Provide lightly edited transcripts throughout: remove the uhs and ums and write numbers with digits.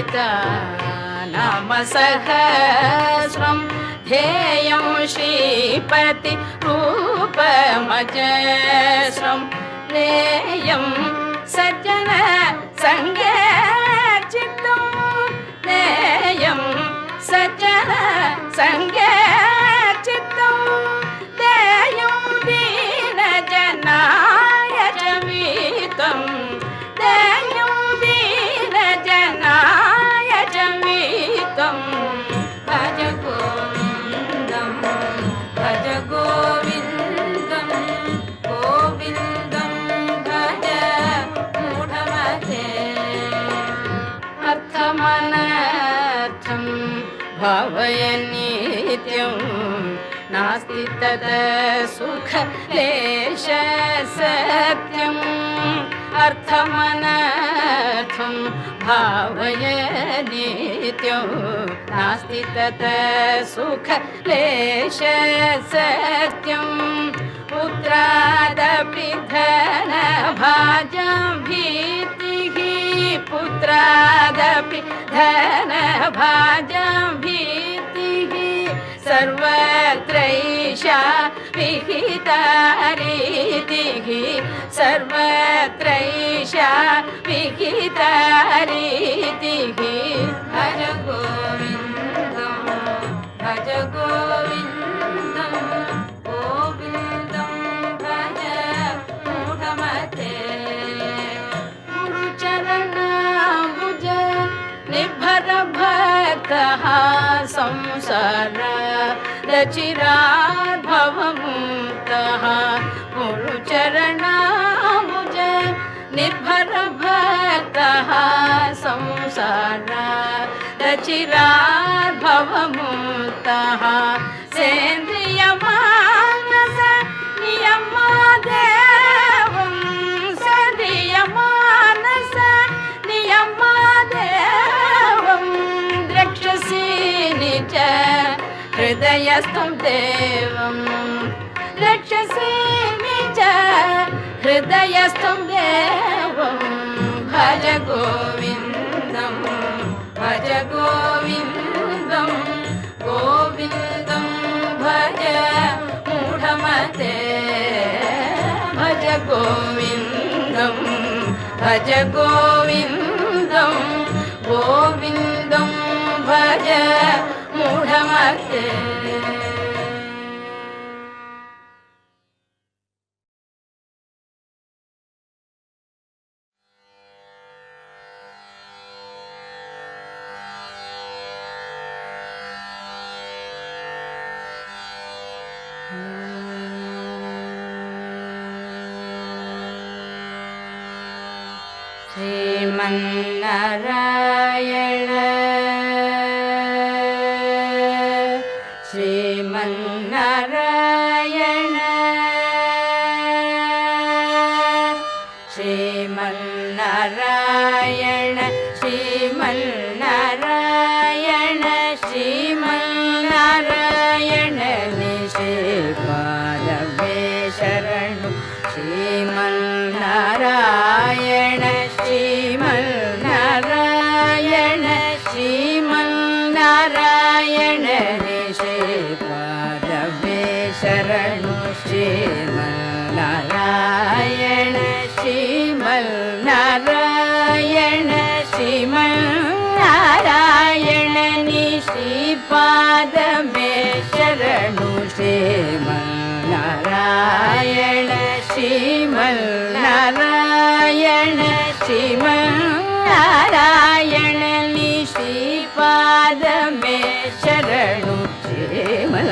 ललिता नाम सहस्रं ध्येयं श्रीपति रूपमजस्रं नेयं सज्जन संगचित्तं नेयं सज्जन संगचित्तं देयं दीनजनाय च वीतं देयं दीनजनाय च वीतं भज गोविन्दं भज गोविन्दं गोविन्दं भज मूढमते अर्थमनर्थं भावय नित्यं नास्ति तद सुखलेश सत्यम् अर्थमनर्थं भावय नित्यं नास्ति तद सुखलेश सत्यं पुत्रादपि धनभाजं भीतिः पुत्रादपि धनभाजं भीतिः सर्वत्रैषा विहिता रीतिः सर्वत्रैषा विहिता रीतिः भज गोविन्दं भज गोविन्दं गोविन्दं भज मूढमते गुरुचरणाम्बुज निर्भर भक्तः संसार चिराद्भवमुक्तः गुरुचरणाम्बुज निर्भर भक्तः संसार चिराद्भवमुक्तः सेन्द्रियमानस नियमादेवं सेन्द्रियमानस नियमादेवं द्रक्ष्यसि निज हृदयस्थं देवं रक्षसि निज हृदयस्थं देवं भज गोविन्दं भज गोविन्दं गोविन्दं भज मूढमते भज गोविन्दं भज गोविन्दं गोविन्दं भज मूढमते श्रीमन्नारायण श्रीमन्नारायण श्रीमन्नारायण श्रीमन्नारायण श्रीमन्नारायण निश्रीपादवे शरणु श्रीमन्नारायण श्रीमन्नारायण श्रीमन्नारायण निश्रीपादवे शरणु श्रीमन्नारायण श्रीमन्नारायण श्रीमन्नारायण निश्रीपादवे शरणु श्रीमन्नारायण श्रीमन्नारायण श्रीमन्नारायण निश्रीपादवे शरणु श्रीमन्नारायण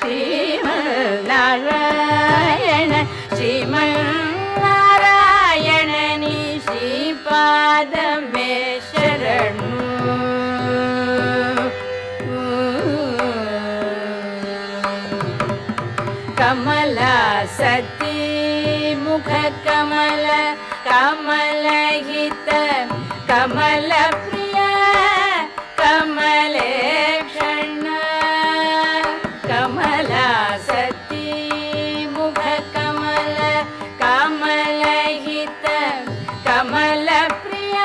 श्रीमन्नारायण श्रीमन्नारायण निश्रीपादवे शरणु कमला सती मुख कमल कमलहित कमल प्रिय कमलेक्षण कमला सती मुख कमल कमलहित कमल प्रिय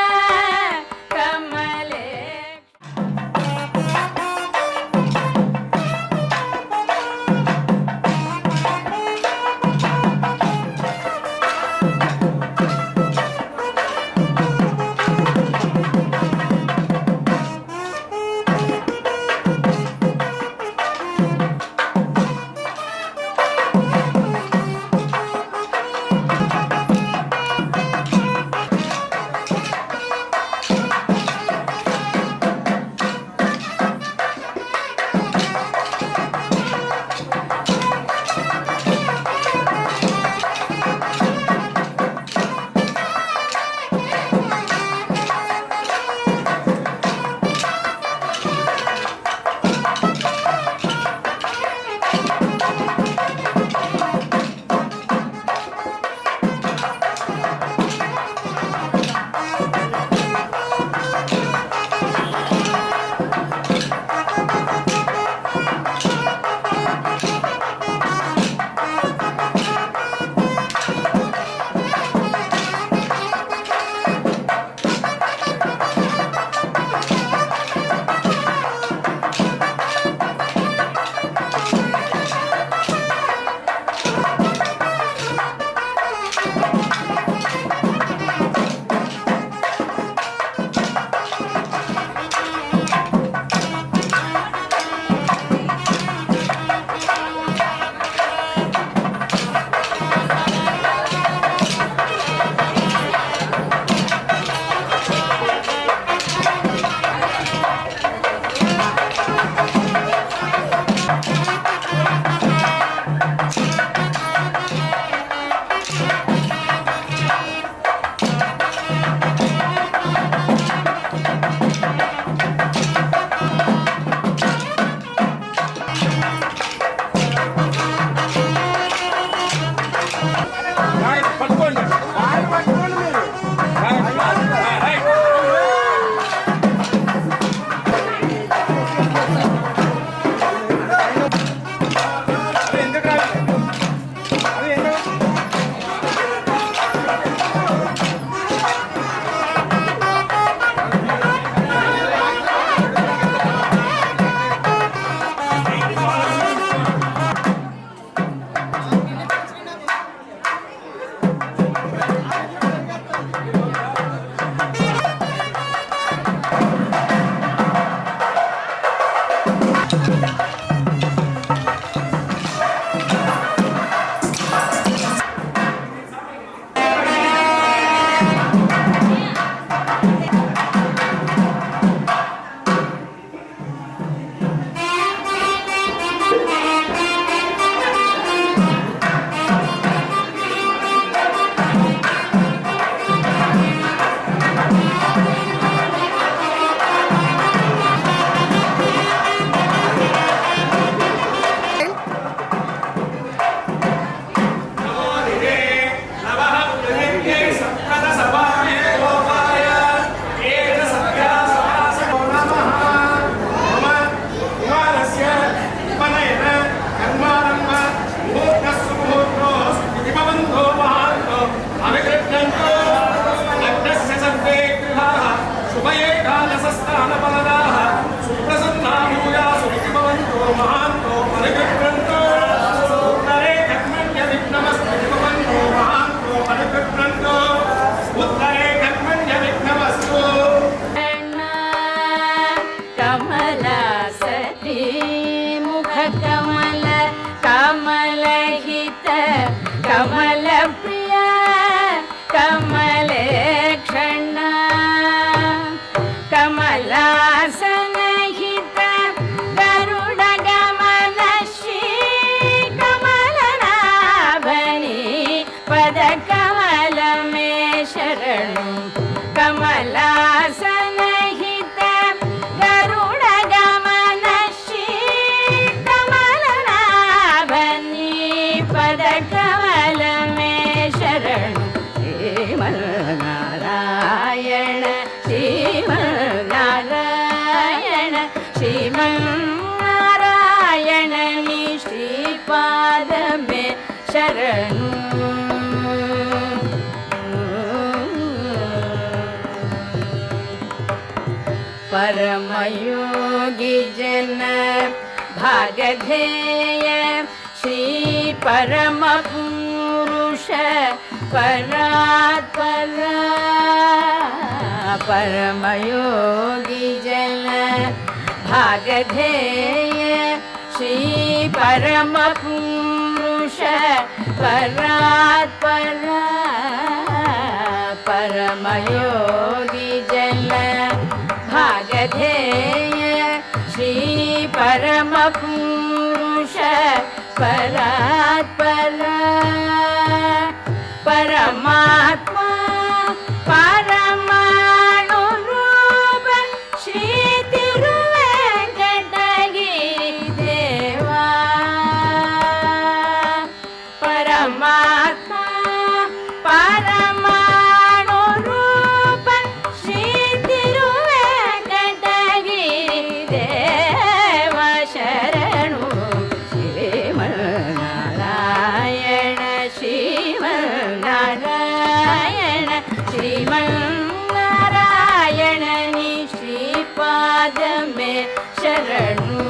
ಶರಣು परमयोगी जन भागधेय श्री परम पुरुष परात्पर परमयोगी जन भागधेय श्री परम पुरुष परात्पर परमयोगी जन भागधेय श्री परम पुरुष परात्पर परमात्मा परमाणु रूप श्री तिरुवेंकटगिरि देवा परमात्मा परमाणु रूप श्री तिरुवेंकटगिरि देवा शरणु श्रीमन्नारायण श्रीमन्नारायण श्रीमन्नारायण नि श्रीपाद में शरणु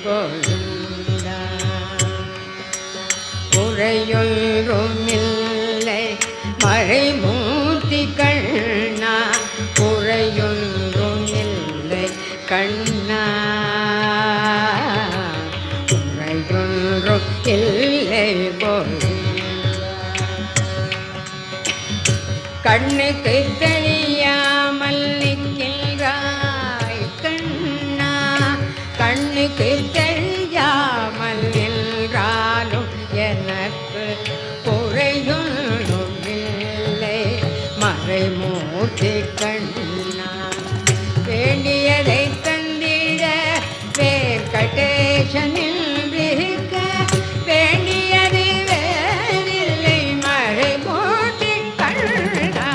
கோவிந்தா. குறையொன்றுமில்லை மறைமூர்த்தி கண்ணா, குறையொன்றும் இல்லை கண்ணா, குறையொன்றும் இல்லை கோவிந்தா. கண்ணுக்கு தெரியாமல் நிற்கின்றாய் கண்ணா, கண்ணுக்கு தெரியாமல் நின்றாலும் எனக்கு குறையொன்றும் இல்லை மறைமூர்த்தி கண்ணா. வேண்டியதை தந்திட வெங்கடேசனில் இருக்க, வேண்டியது வேறில்லை மறைமூர்த்தி கண்ணா.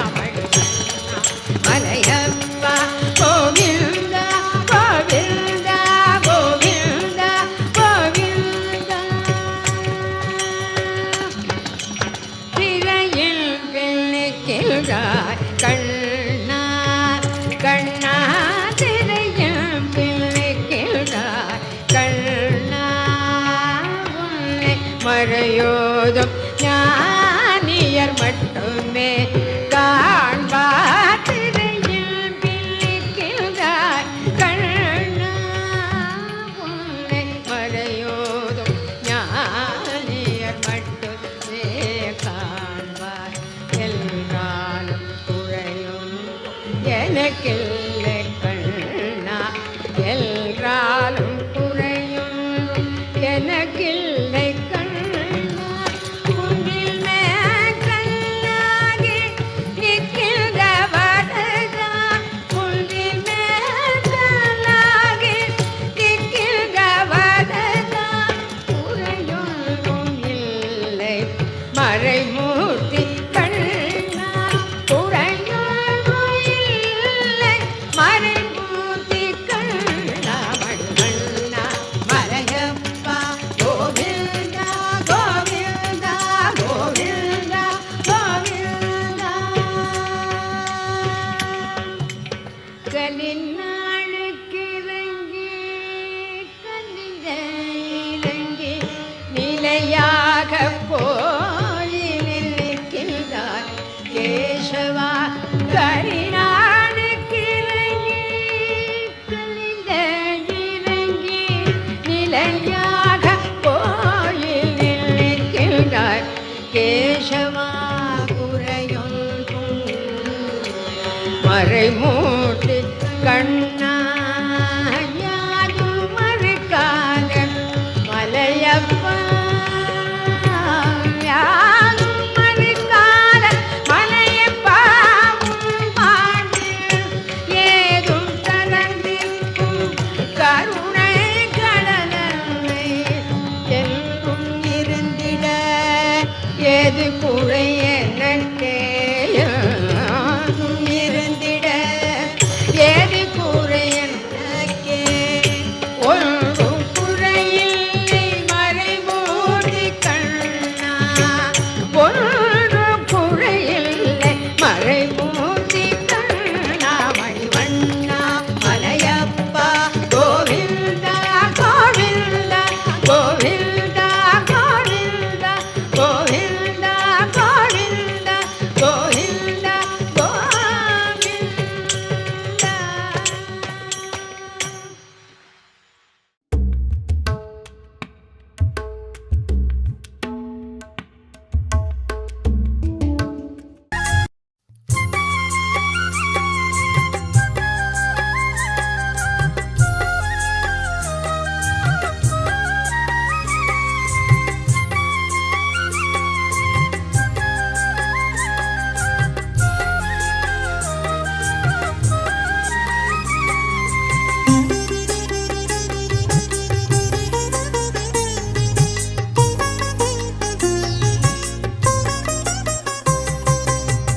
மலையப்பா கோவிந்தா கோவிந்தா கோவிந்தா கோவிந்தா. திரையில் பிள்ளைக்கிறாய் கண்ணா கண்ணா, திரையில் பிள்ளைக்கிறாய் கண்ணா. உன்னை மறையோதும் ஞானியர் மட்டுமே காண்பார். திரையில் பிள்ளைக்கிறாய் கண்ணா, உன்னை மறையோதும் ஞானியர் மட்டுமே காண்பார். எல்லாரும் குறையும் எனக்கில்லை கண்ணா, எல்லாரும் குறையும் எனக்கில்லை கண்ணா. குன்றில் மேற்கல்லாகி நிற்கின்ற வரதா, குன்றில் மேற்கல்லாகி நிற்கின்ற வரதா. குறையொன்றும் இல்லை மறைமூர்த்தி கண்ணா, குறையொன்றும் இல்லை மறைமூர்த்தி கண்ணா. மணிவண்ணா மலையப்பா கோவிந்தா கோவிந்தா கோவிந்தா கோவிந்தா. கலிநாளுக்கிறங்கி கலிந்த இறங்கி நிலையாக கோயிலில் நிற்கின்றார் கேசவா. கலிநாளுக்கிறங்கி கலிந்த இறங்கி நிலையாக கோயிலில் நிற்கின்றார் கேசவா. குறையொன்றும் மறைமூர்த்தி கண்ணா, யாரும் மறுக்காத மலையப்பா, யாரும் மறுக்காத மலையப்பா. உன் வாழ்வில் ஏதும் கலந்திருக்கும் கருணை கடலன்னை என்றும் இருந்திட, ஏது குறை எனக்கே இருந்திட, ஏது குறை எனக்கே. ஒன்றும் குறையில்லை மறைமூர்த்தி கண்ணா, ஒன்றும் குறையில்லை மறைமூர்த்தி கண்ணா. மணிவண்ணா மலையப்பா கோவிந்தா கோவிந்தா கோவிந்தா கோவிந்தா கோவிந்தா கோவிந்தா கோவிந்தா கோவிந்தா.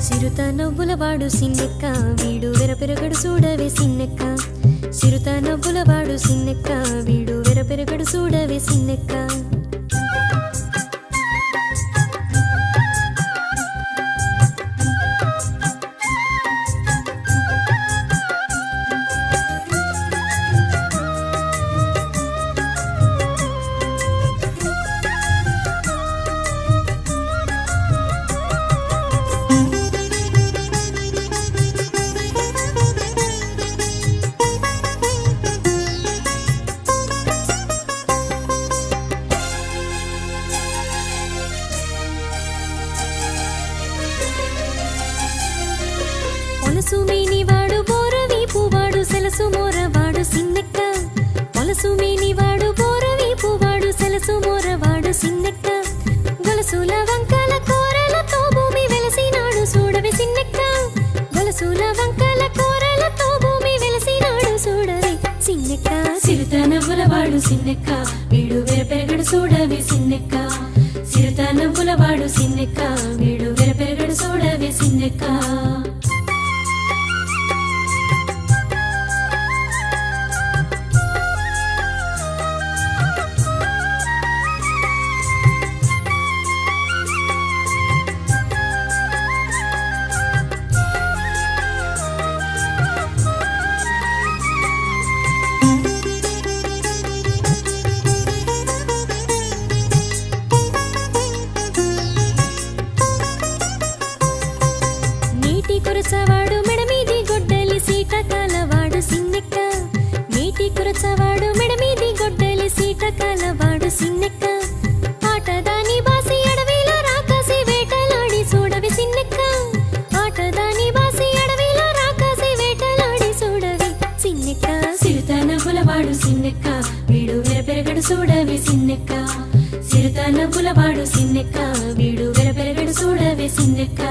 చిరుత నవ్వులవాడు సిన్నెక్క వీడు వెరపెరగడు చూడవే సిన్నెక్క. చిరుత నవ్వులవాడు సిన్నెక్క వీడు వెరపెరగడు చూడవే సిన్నెక్క. పొలసు మోరవాడు సిన్నెక్క పొలసు మేనివాడు బోరవీపువాడు సెలసు మోరవాడు సిన్నెక్క గొలసుల వంకల కూరలతో భూమి వెలసినాడు చూడవే సిన్నెక్క గొలసుల వంకల కూరలతో భూమి వెలసినాడు చూడవే సిన్నెక్క సిరుత నవ్వులవాడు సిన్నెక్క వీడు వెరపెరగడు చూడవే సిన్నెక్క సిరుత నవ్వులవాడు సిన్నెక్క వీడు వెరపెరగడు చూడవే సిన్నెక్క కురచవాడు మెడమీది గొడ్డలి సీట కాలవాడు సిన్నెక్క నీటి కురచవాడు మెడమీది గొడ్డలి సీట కాలవాడు సిన్నెక్క ఆటదాని బాసి అడవిలో రాకాసి వేటలాడి చూడవి సిన్నెక్క ఆటదాని బాసి అడవిలో రాకాసి వేటలాడి చూడవి సిన్నెక్క సిరుత నవ్వులవాడు సిన్నెక్క వీడు వెరపెరగడు చూడవి సిన్నెక్క సిరుత నవ్వులవాడు సిన్నెక్క వీడు వెరపెరగడు చూడవి సిన్నెక్క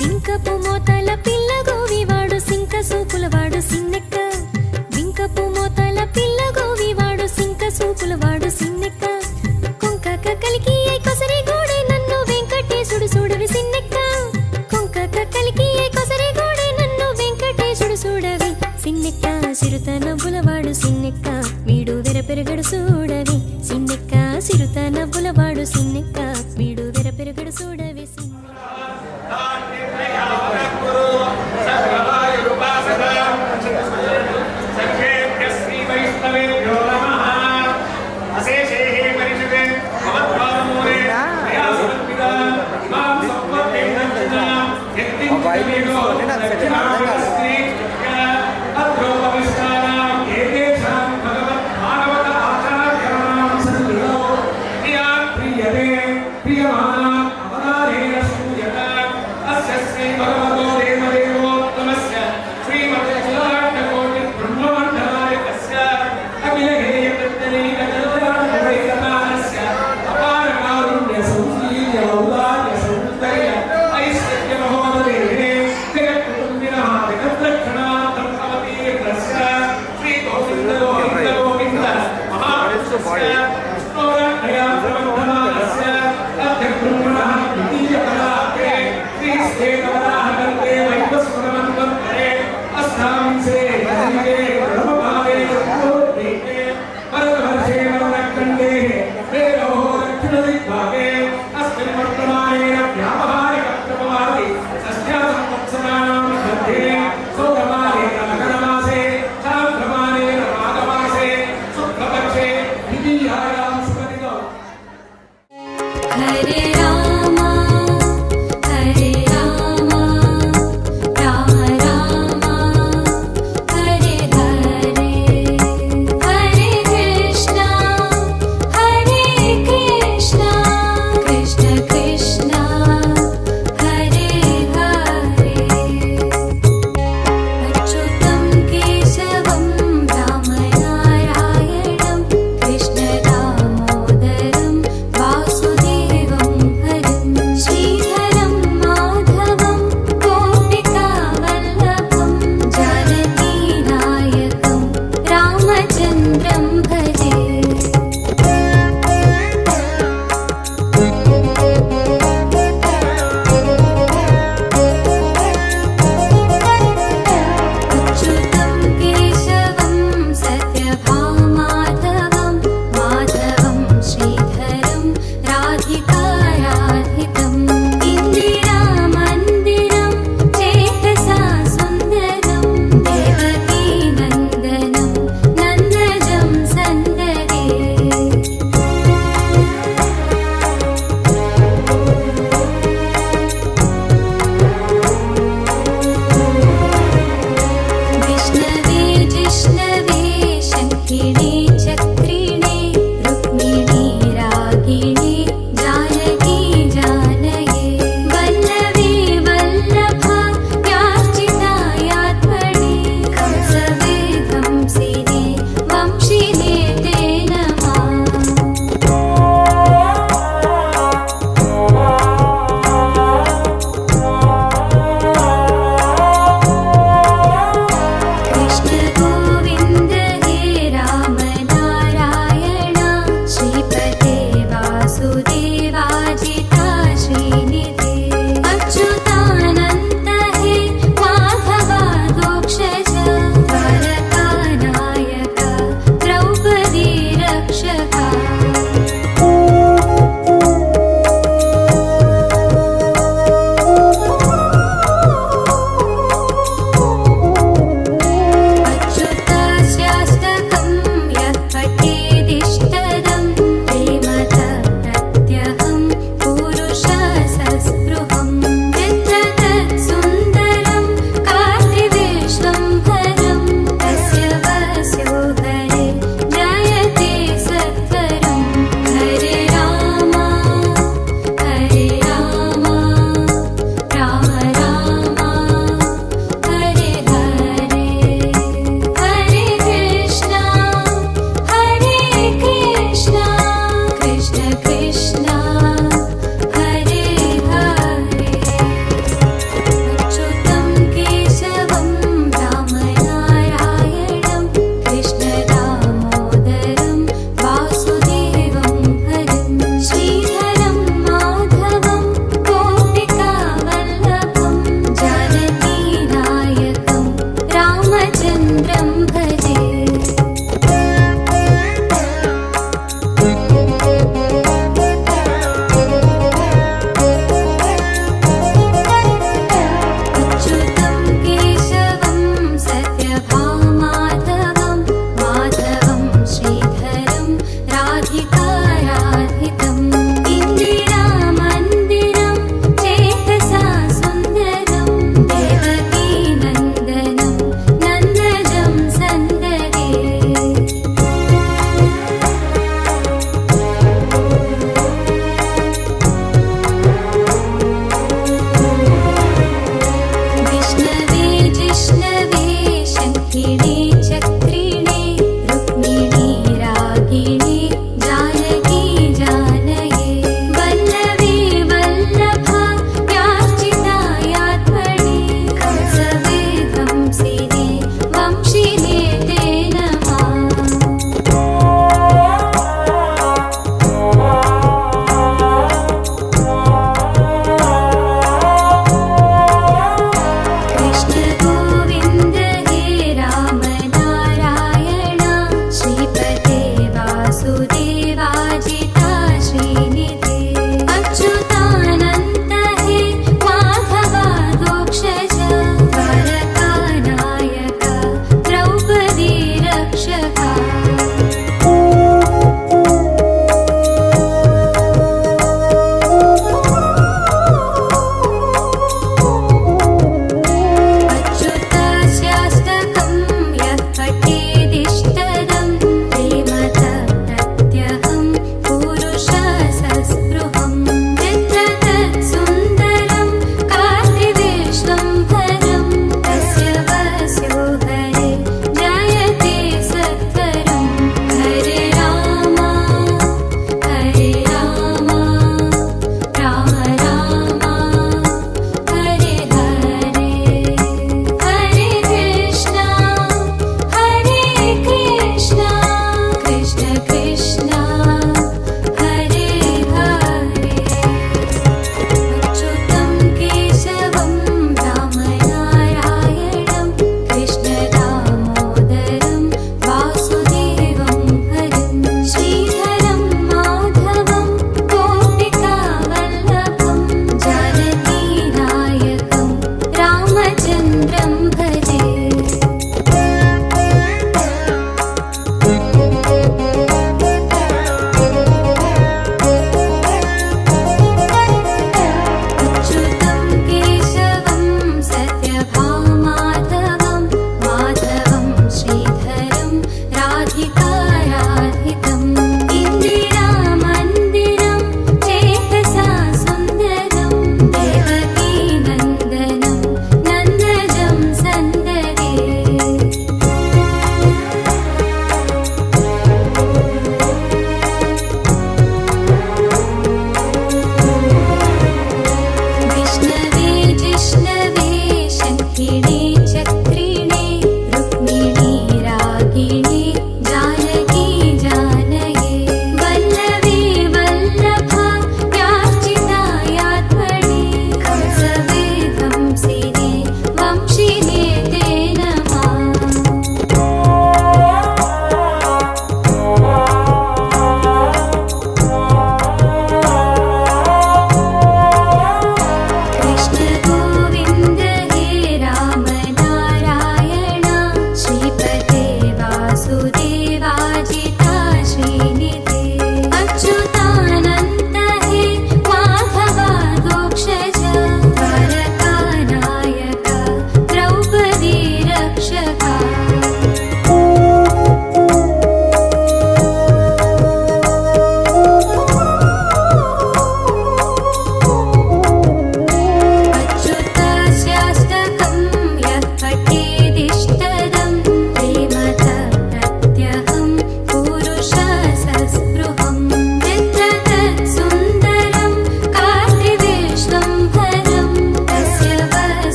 బింకపు మోతల పిల్ల గోవివాడు సింక సూపులవాడు సిన్నెక్క బింకపు మోతల పిల్ల గోవివాడు సింక సూపులవాడు సిన్నెక్క కొంకక కలికి కొసరి గోడే నన్ను వెంకటేశుడు చూడవి సిన్నెక్క కొంకక కలికి కొసరి గోడే నన్ను వెంకటేశుడు చూడవి సిన్నెక్క సిరుత నవ్వులవాడు సిన్నెక్క వీడు వెరపెరగడు చూడవి సిన్నెక్క సిరుత నవ్వులవాడు సిన్నెక్క వీడు వెరపెరగడు చూడవి సిన్నెక్క నాకు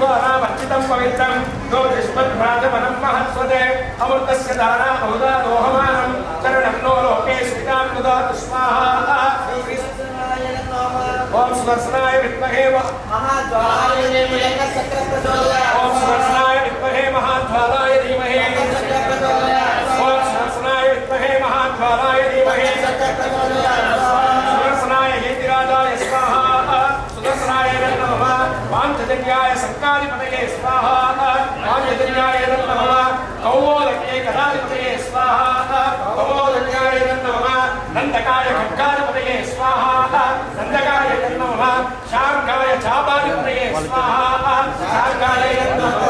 गोनामर्चितं पवित्रं ज्योतिष्मद्भ्राजमनं महत्स्वते अमृतस्य दाना बहुदारोहमानं चरणं नो लोके सुविदां ददातु स्वाहा ओम सुदर्शनाय विद्महे महाज्वालाय धीमहि ओम सुदर्शनाय विद्महे महाज्वालाय धीमहि ओम सुदर्शनाय विद्महे महाज्वालाय धीमहि सुदर्शनाय हेतिराजाय स्वाहा सुदर्शनाय नमः पांचजन्याय संकारिपतये स्वाहा पांचजन्याय नमः कौमोदके कदाधिपतये स्वाहा कौमोदन्याय नमः नंदकाय खड्गाधिपतये स्वाहा नंदकाय नमः शार्गाय चापाधिपतये स्वाहा शार्गाय नमः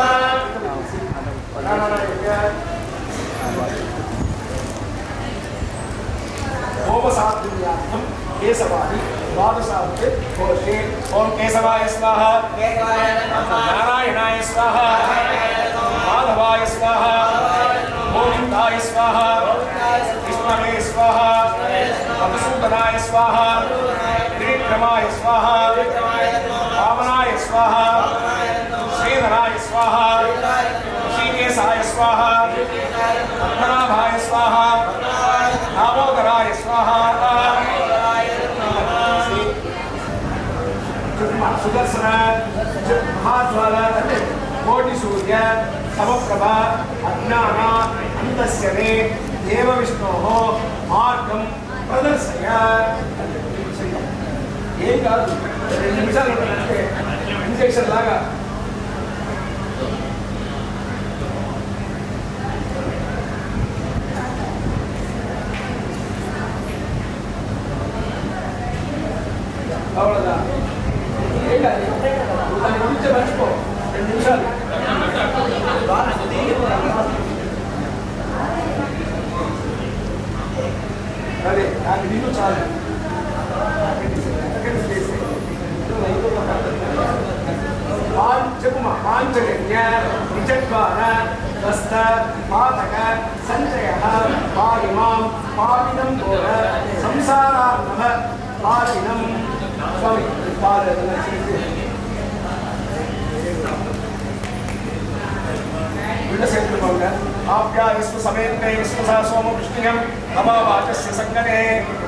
होमसात्वियार्थं केशवादि द्वादशावृत्ति घोषे ओम केशवाय स्वाहा नारायणाय स्वाहा माधवाय स्वाहा गोविंदाय स्वाहा विष्णवे स्वाहा मधुसूदनाय स्वाहा त्रिविक्रमाय स्वाहा वामनाय स्वाहा श्रीधराय स्वाहा ऋषिकेशाय स्वाहा पद्मनाभाय स्वाहा दामोदराय स्वाहा सुदर्शन महाज्वाला कोटि सूर्य समप्रभा अज्ञान अंतस्यने देव विष्णोः मार्गं प्रदर्शय ఏం కాదు 2 నిమిషాలు ఉంటుందంటే ఇంజెక్షన్ లాగా అవ్వదా ఏం కాదు దాని గురించి మర్చిపో 2 నిమిషాలు అదే నాకు నీళ్ళు చాలు చెప్పుమా పాంచజన్య నిజద్వార స్వస్థ పాతక సంచయ పారిమాం పాపినం ఘోర సంసారార్ణవ పాపినం స్వామి आप्यायस्तु समेते विश्वसा सोम वृष्टियं मम वाचस्य संगने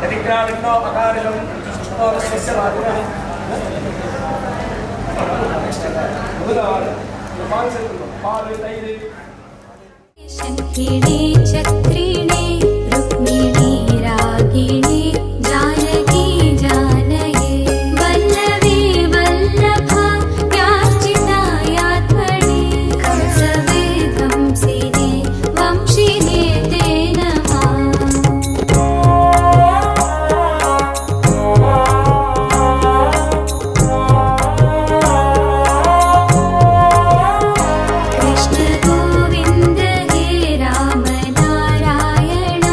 यदिग्राविन्नोपकारिणं सुष्ठोरस्वस्य वादिनः शङ्खिणी चक्रिणे रुक्मिणी रागिणी जानकी जानये वल्लभी वल्लभार्चितायात्मने कंसवे कंसिने वंशिने ते नमः कृष्ण गोविन्द हे राम नारायण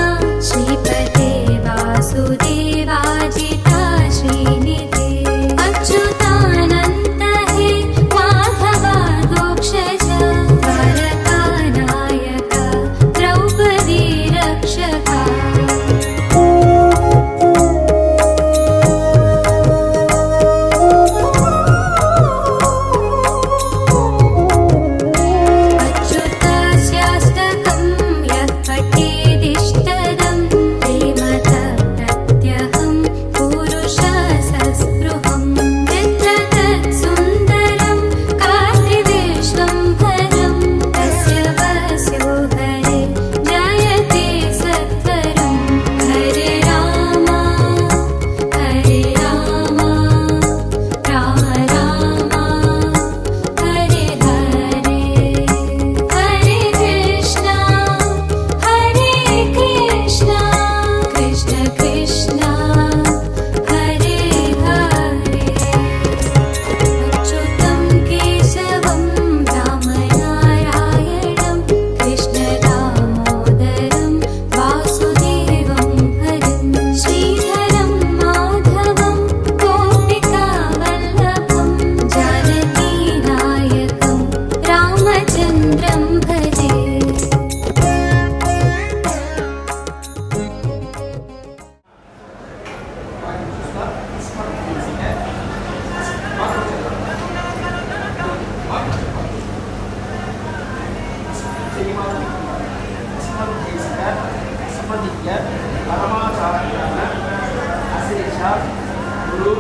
गुरु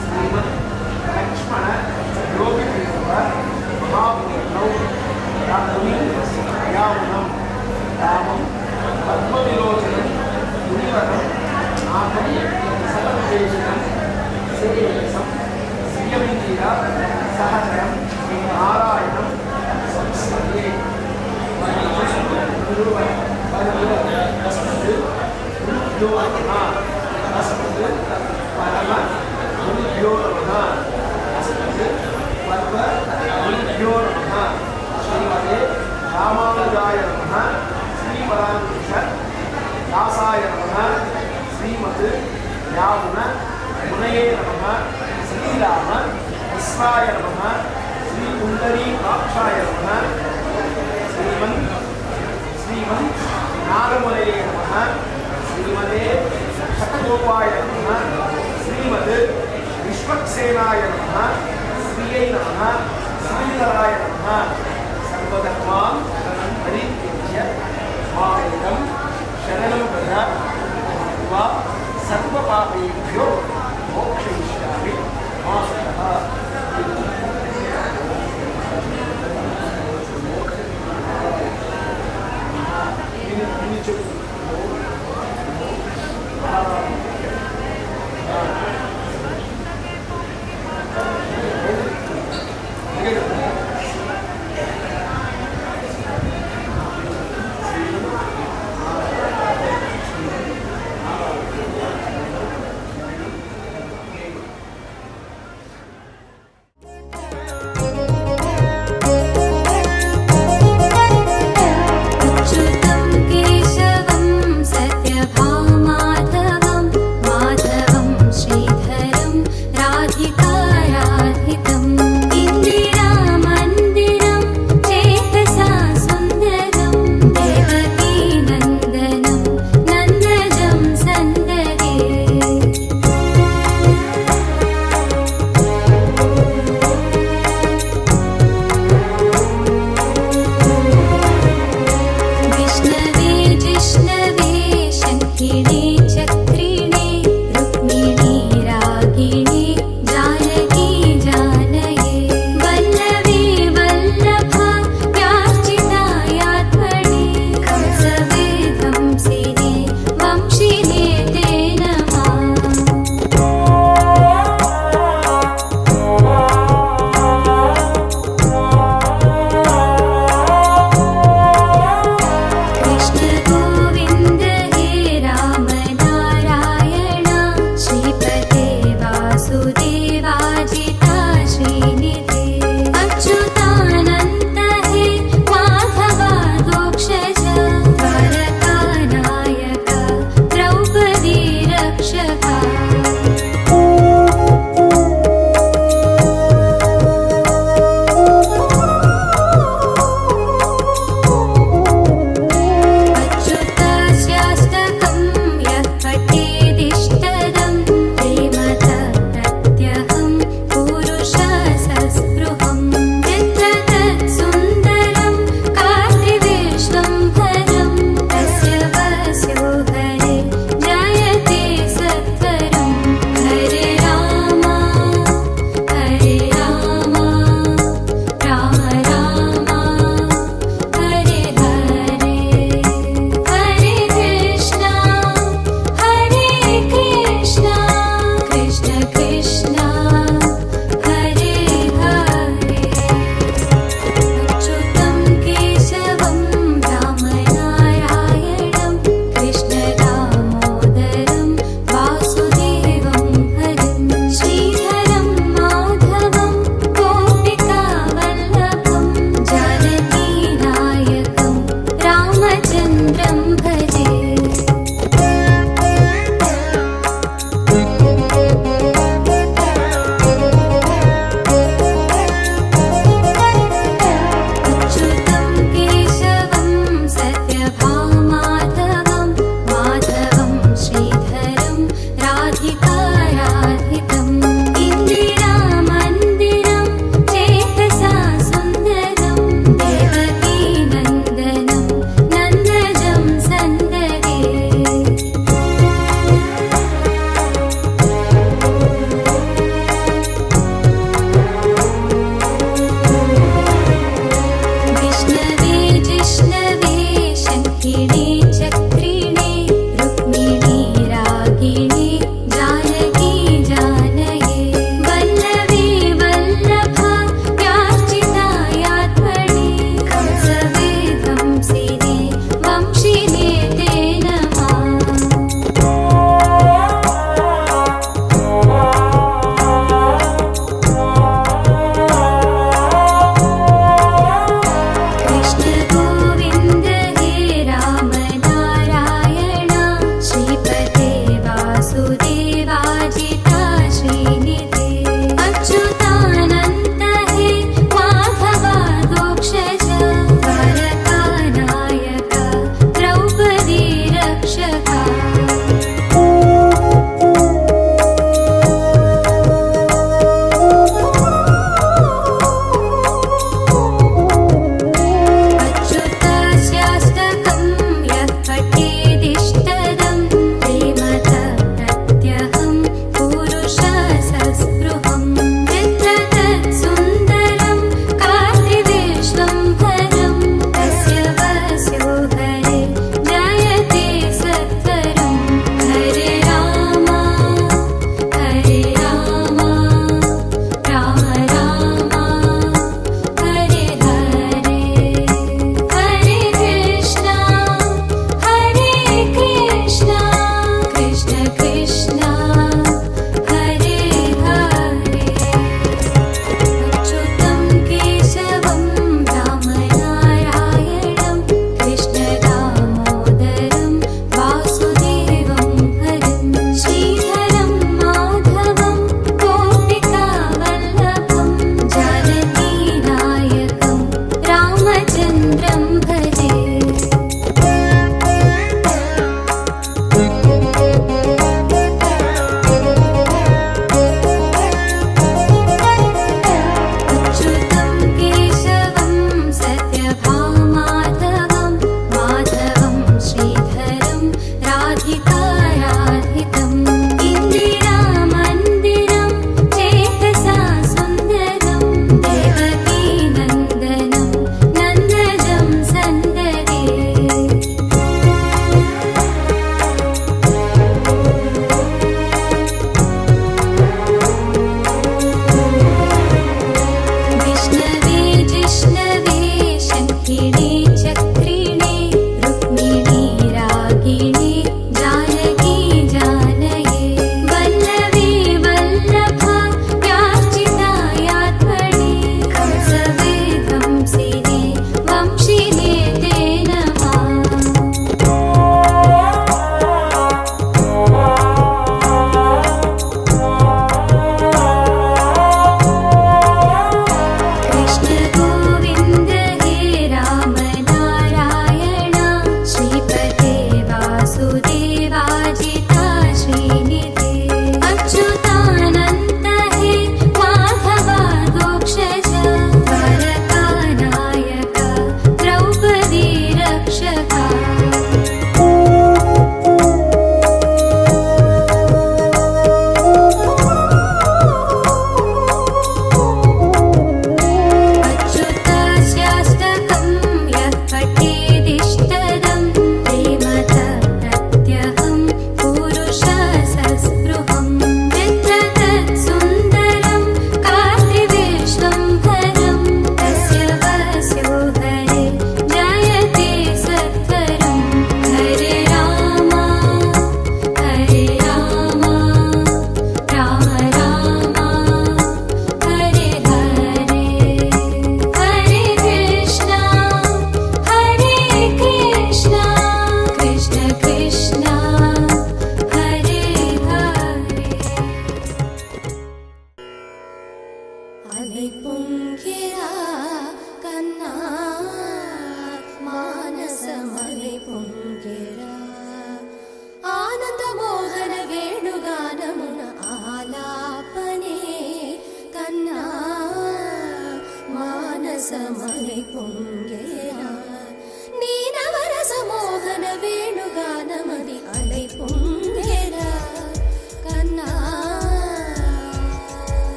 श्रीमन् लक्ष्मण योगितीर्थ महापुरुषौ यामुनं रामं पद्मविलोचनं मुनिवरं नाथं सकलदेशिकं श्रीवेशं श्रियमिन्द्रिया सहचरं नारायणं संस्मरे श्रीमते रामानुजाय नमः श्रीपराङ्कुश दासाय नमः श्रीमत् यामुन मुनये नमः श्रीराम विश्वाय नमः श्रीकुण्डलीकाक्षाय नमः श्रीमन् नागमुनये नमः श्रीमते शतगोपाय नमः श्रीमत् विश्वक्सेनाय नमः श्रियै नमः श्रीधराय नमः सर्वधर्मान् परित्यज्य मामेकं शरणं व्रज त्वा सर्वपापेभ्यो मोक्षयिष्यामि मा सुतः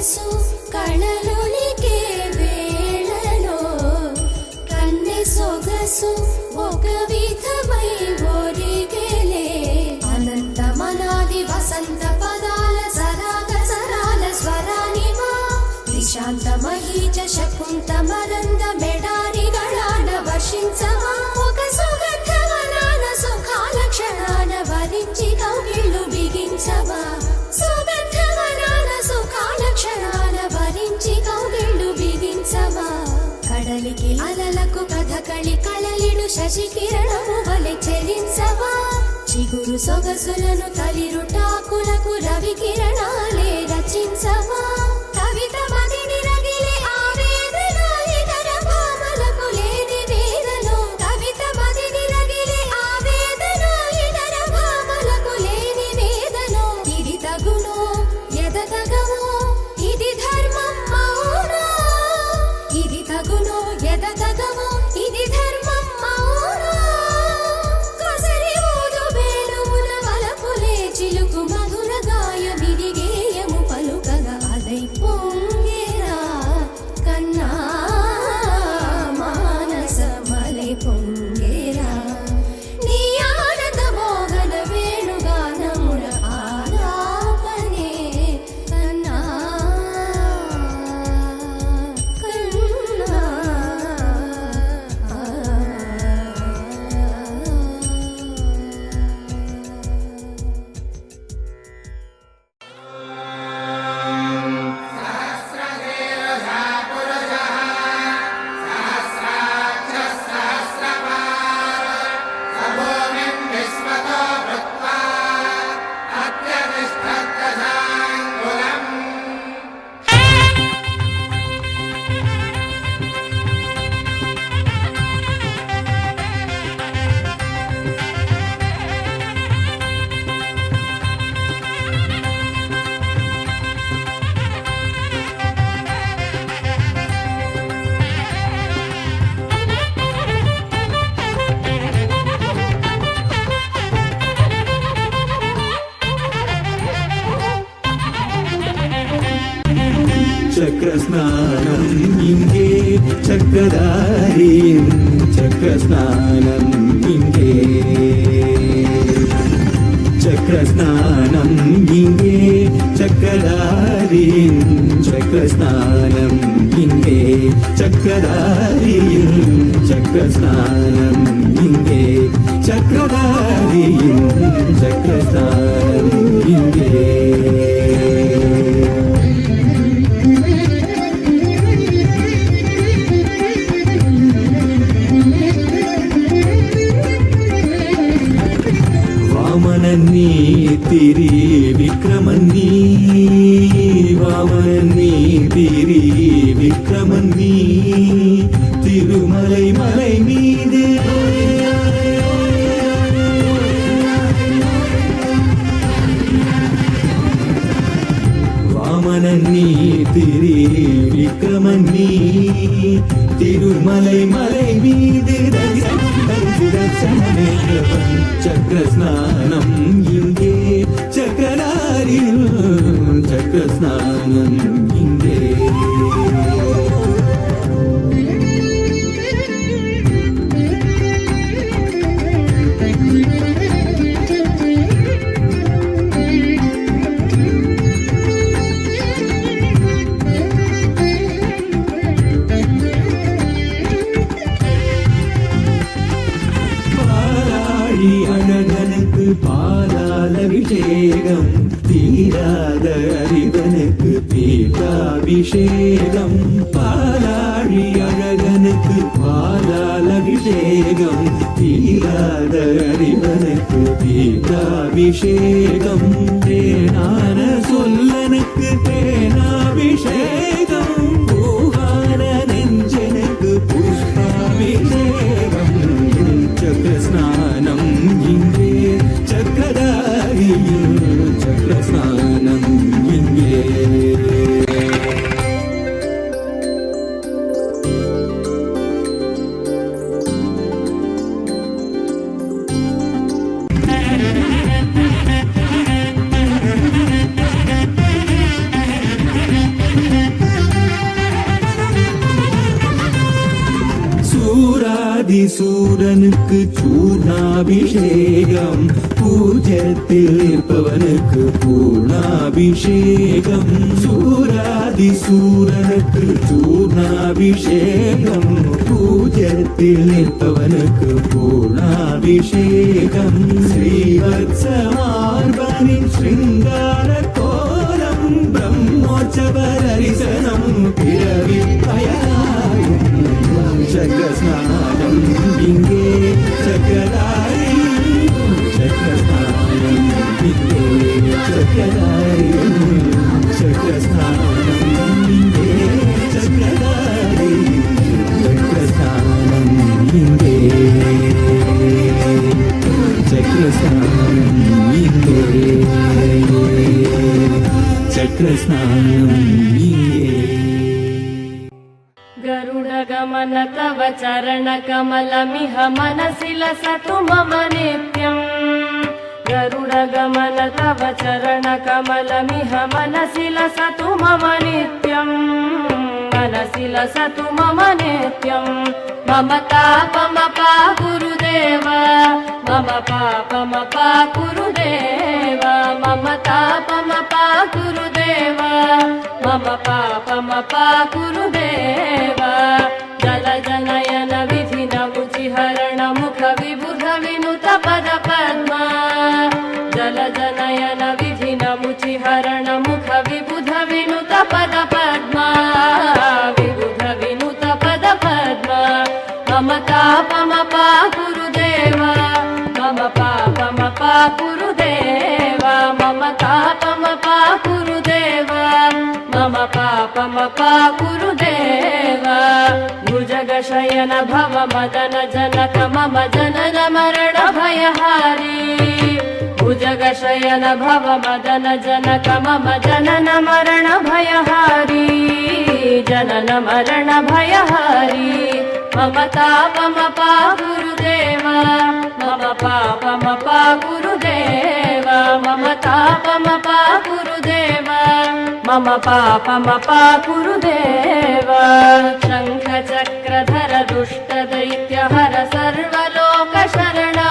సొగసు కళలులికే వేళలో కన్నె సొగసు ఒక విధమై ఒరిగేలే అనంతమనాది వసంత పదాల సరాగ సరాల స్వరానివా నిశాంత మహీజ శకుంత మరంద మెడారిಗಳಾನ వర్షించవా ఒక సుగంధవనాన సుఖాల క్షణాన వరించి కౌగిళ్ళు బిగించవా సుగంధవనాన సుఖాల క్షణాన వరించి కౌగిళ్ళు బిగించవా కడలికి అలలకు కథకళి కళలిడు శశి కిరణము వలె చెలించవా చిగురు సొగసులను తలిరుటాకులకు రవి కిరణాలే రచించవా కవిత మదిని రగిలే ఆవేదన ఇతర భామలకు లేని వేదలో కవిత మదిని రగిలే ఆవేదన ఇతర భామలకు లేని వేదలో ఇది తగునో ఎదతగమో ఇది ధర్మం మౌనా ఇది తగునో ఎదతగమో ఇది ధర్మం మౌనా కొసరి ఊదు వేణువుల వలపులే చిలుకు మధుర గాయమిది గేయము పలుకగా అదై పొంగేరా కన్నా మానసమలై పొంగేరా నీ ఆనంద మోహన వేణుగానమున ఆలాపనే కన్నా కన్నా ചക്രസ്നാനം ഇങ്ങേ ചക്രധാരിയും ചക്രസ്നാനം ഇങ്ങേ ചക്രസ്നാനം ഇങ്ങേ ചക്രധാരിയും ചക്രസ്നാനം ഇങ്ങേ ചക്രധാരിയും ചക്രസ്നാനം ഇങ്ങേ ചക്രധാരിയും ചക്രസ്നാനം ഇങ്ങേ വാമനന്നീ തിരി വിക്രമന്നീ വാമനന്നീ തിരി വിക്രമന്നീ തിരുമലൈ മലൈ മീത് വാമനന്നീ തിരി വിക്രമന്നീ തിരുമലൈ മലൈ മീത് ചക്രസ്നാനം ഇങ്ങേ ചക്രധാരിയിൽ ചക്രസ്നാനം ഇങ്ങേ அழகனுக்கு பாலாலபிஷேகம் தீராத அறிவனுக்கு பீட்டாபிஷேகம் பாலாழி அழகனுக்கு பாலாலபிஷேகம் தீராத அறிவனுக்கு பீட்டாபிஷேகம் தேனான சொல்லனுக்கு தேனாபிஷேகம் பூவான நெஞ்சனுக்கு புஷ்பாபிஷேகம் ചക്രസ്നാനം ഇങ്ങേ ചക്രധാരിയിൽ ചക്രസ്നാനം ഇങ്ങേ சூரனுக்கு சூர்ணாபிஷேகம் பூஜத்தில் நிற்பவனுக்கு பூர்ணாபிஷேகம் சூரனுக்கு சூர்ணாபிஷேகம் பூஜத்தில் நிற்பவனுக்கு பூர்ணாபிஷேகம் ஸ்ரீவத்சமார்பனின் ஸ்ருங்கார கோலம் பிரம்மோற்சவ தரிசனம் பிறவி பயனாயும் சக்கரஸ்நானம் இங்கே சக்கராரி சக்கரஸ்நானம் இங்கே சக்கராரி சக்கரஸ்நானம் இங்கே சக்கராரி சக்கரஸ்நானம் இங்கே சக்கரஸ்நானம் இங்கே சக்கரஸ்நானம் இங்கே गरुडगमन तव चरणकमलमिह मनसि लसतु मम नित्यम् गरुडगमन तव चरणकमलमिह मनसि लसतु मम नित्यम् मनसि लसतु मम नित्यम् मम तापमपा गुरुदेव मम पापमपा गुरुदेव मम तापमपा गुरुदेव मम पापमपा गुरुदेव जलजनयन विधिनमुचिहरण मुख विबुध विनुत पद पद्मा जलजनयन विधिनमुचिहरण मुख विबुध विनुत पद पद्मा विबुध विनुत पद पद्मा मम तापमपा गुरुदेव मम पापमपा गुरुदेव मम तापमपा गुरुदेव मम पापमपा गुरुदेव भुजगशयन भव मदन जनक मम जनन मरण भयहारी भुजगशयन भव मदन जनक मम जनन मरण भयहारी जनन मरण भयहारी मम तापमपा गुरुदेव मम पापमपा गुरुदेव मम तापमपा गुरुदेव मम पापमपा गुरुदेव शङ्खचक्रधर दुष्टदैत्यहर सर्वलोकशरणा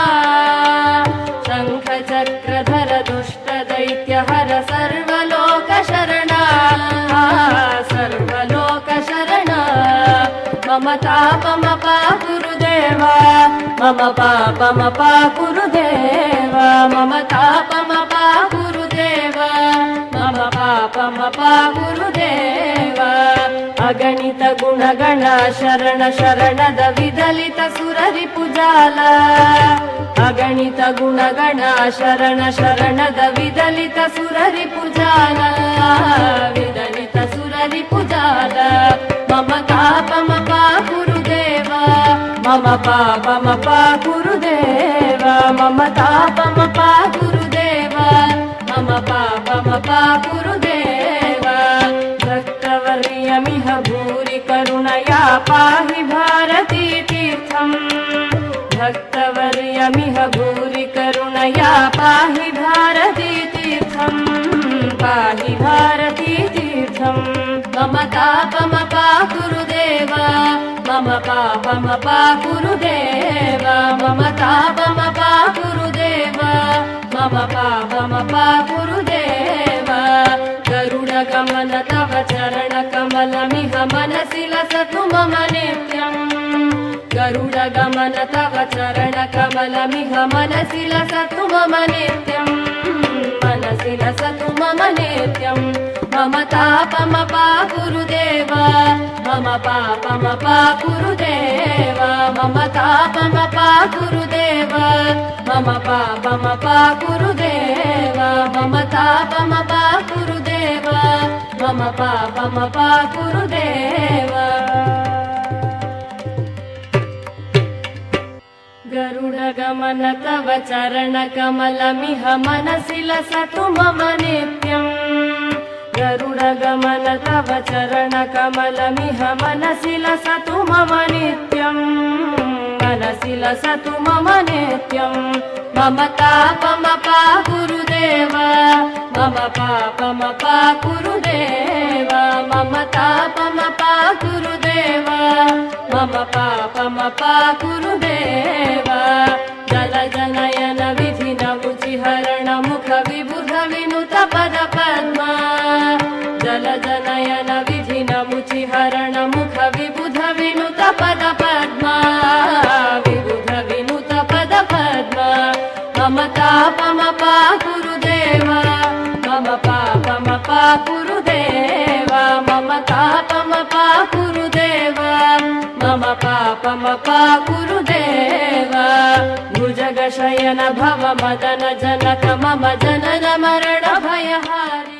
शङ्खचक्रधर दुष्टदैत्यहर सर्वलोकशरणा सर्वलोकशरणा मम तापमपा गुरुदेव मम पापमपा गुरुदेव मम तापमपा गुरुदेव मम पापमपा गुरुदेव अगणित गुणगण शरण शरणद विदलित सुररिपुजाल अगणित गुणगण शरण शरणद विदलित सुररिपुजाल विदलित सुररिपुजाल मम तापमपा गुरुदेव मम पापमपा गुरुदेव मम तापमपा गुरुदेव मम पापमपा गुरुदेव भक्तवर्यमिह भूरि करुणया पाहि भारती तीर्थम् भक्तवर्यमिह भूरि करुणया पाहि भारती तीर्थम् पाहि भारती तीर्थम् मम तापमपा गुरुदेव मम पापमपा गुरुदेव मम तापमपा गुरुदेव मम पापमपा गुरुदेव गरुडगमन तव चरणकमलमिह मनसि लसतु मम नित्यम् गरुडगमन तव चरणकमलमिह मनसि लसतु मम नित्यम् मनसि लसतु मम नित्यम् मम तापमपा गुरुदेव मम पापमपा गुरुदेव मम तापमपा गुरुदेव मम पापमपा गुरुदेव मम तापमपा गुरुदेव मम पापमपा गुरुदेव गरुडगमन तव चरणकमलमिह मनसि लसतु मम नित्यम् गरुडगमन तव चरणकमलमिह मनसि लसतु मम नित्यम् मनसि लसतु मम नित्यम् मम तापमपा गुरुदेव मम पापमपा गुरुदेव मम तापमपा गुरुदेव मम पापमपा पा गुरुदेव जलजनयन विधिन मुचिहरण मुख विबुध विनुत पद पद्मा जलजनयन विधिन मुचिहरण मुख विबुध विनुत पद पद्मा विबुध विनुत पद पद्मा मम तापम पा गुरुदेव मम पापम पा गुरुदेव मम तापम पा गुरुदेव मम पापम पा गुरुदेव भुजगशयन भव मदन जनक मम जनन मरण भयहारि